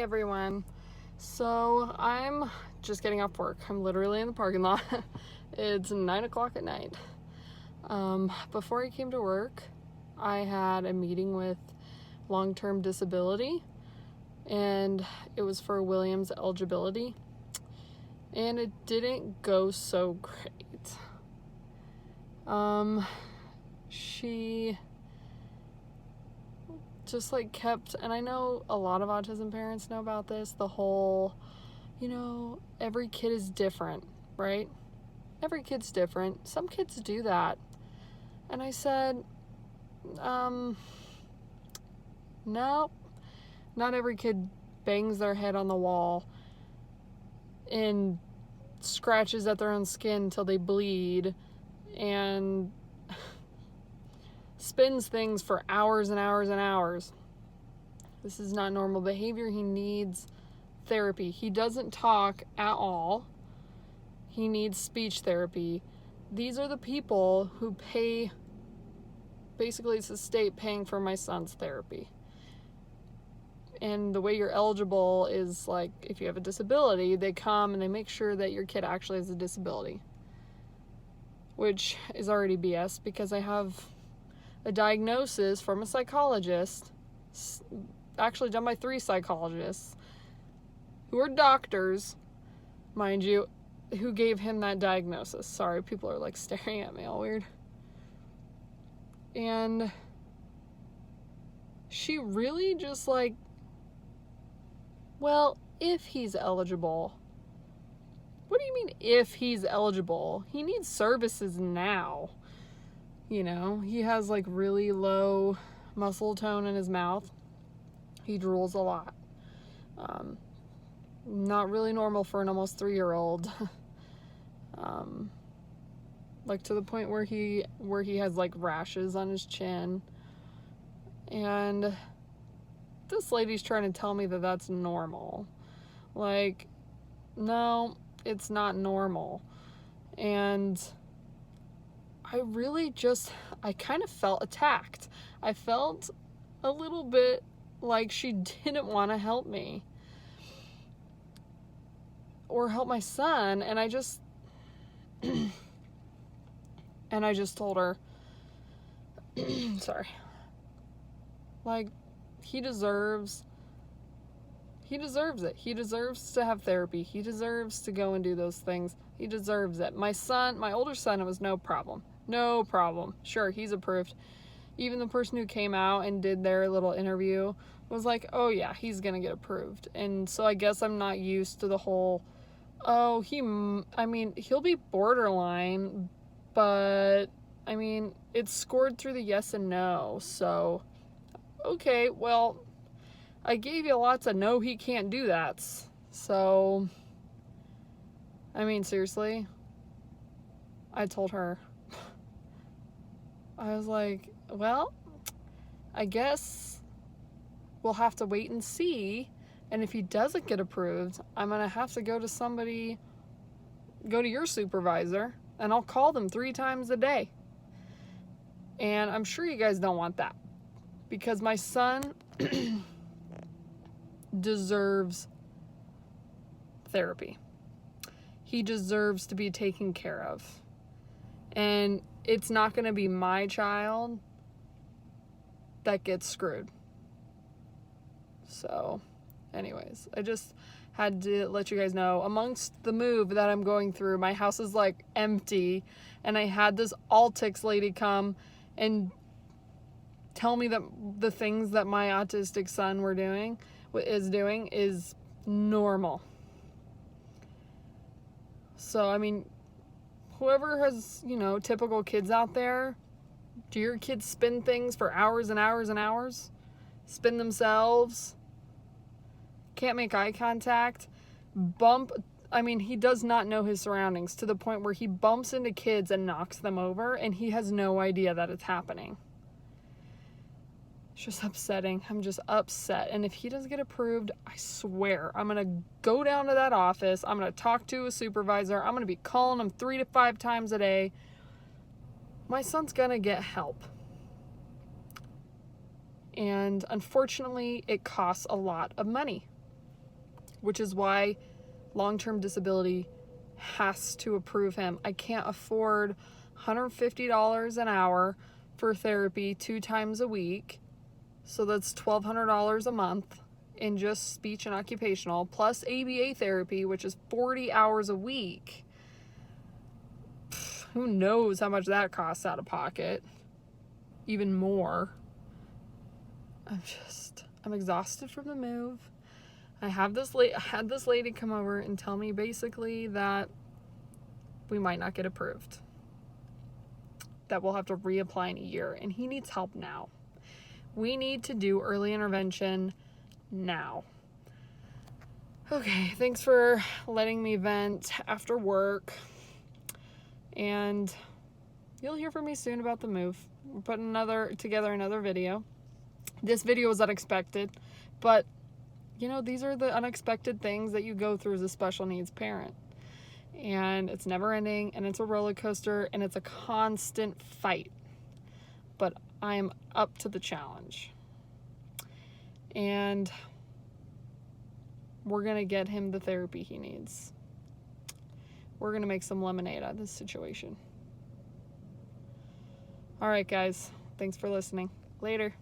everyone. So I'm just getting off work. I'm literally in the parking lot. It's 9 o'clock at night. Before I came to work, I had a meeting with long-term disability, and it was for William's eligibility, and it didn't go so great. She just kept, and I know a lot of autism parents know about this, the whole, every kid is different, right? Every kid's different. Some kids do that. And I said, no, not every kid bangs their head on the wall and scratches at their own skin till they bleed and spins things for hours and hours and hours. This is not normal behavior. He needs therapy. He doesn't talk at all. He needs speech therapy. These are the people who pay, basically it's the state paying for my son's therapy. And the way you're eligible is if you have a disability, they come and they make sure that your kid actually has a disability, which is already BS because I have a diagnosis from a psychologist, actually done by 3 psychologists who are doctors, mind you, who gave him that diagnosis. Sorry, people are staring at me all weird. And she really just well, if he's eligible. What do you mean if he's eligible? He needs services now. He has really low muscle tone in his mouth. He drools a lot. Not really normal for an almost 3-year-old. To the point where he has rashes on his chin. And this lady's trying to tell me that that's normal. No, it's not normal. And I really I kind of felt attacked. I felt a little bit like she didn't want to help me or help my son. And I just told her, sorry, he deserves it. He deserves to have therapy. He deserves to go and do those things. He deserves it. My older son, it was no problem. No problem. Sure, he's approved. Even the person who came out and did their little interview was oh yeah, he's gonna get approved. And so I guess I'm not used to the whole, he'll be borderline, but it's scored through the yes and no. So, okay, well, I gave you lots of no, he can't do that. So, seriously, I told her, I was well, I guess we'll have to wait and see. And if he doesn't get approved, I'm going to have to go to your supervisor, and I'll call them 3 times a day. And I'm sure you guys don't want that, because my son deserves therapy. He deserves to be taken care of. And it's not going to be my child that gets screwed. So, anyways, I just had to let you guys know, amongst the move that I'm going through, my house is empty, and I had this Altix lady come and tell me that the things that my autistic son is doing is normal. So, whoever has, typical kids out there, do your kids spin things for hours and hours and hours? Spin themselves? Can't make eye contact? He does not know his surroundings to the point where he bumps into kids and knocks them over, and he has no idea that it's happening. It's just upsetting. I'm just upset. And if he doesn't get approved, I swear, I'm going to go down to that office. I'm going to talk to a supervisor. I'm going to be calling him 3 to 5 times a day. My son's going to get help. And unfortunately, it costs a lot of money. which is why long-term disability has to approve him. I can't afford $150 an hour for therapy 2 times a week. So that's $1,200 a month in just speech and occupational, plus ABA therapy, which is 40 hours a week. Who knows how much that costs out of pocket? Even more. I'm exhausted from the move. I had this lady come over and tell me basically that we might not get approved. That we'll have to reapply in a year, and he needs help now. We need to do early intervention now. Okay, thanks for letting me vent after work. And you'll hear from me soon about the move. We're putting together another video. This video was unexpected, but you know, these are the unexpected things that you go through as a special needs parent. And it's never ending, and it's a roller coaster, and it's a constant fight. But I am up to the challenge. And we're going to get him the therapy he needs. We're going to make some lemonade out of this situation. All right, guys. Thanks for listening. Later.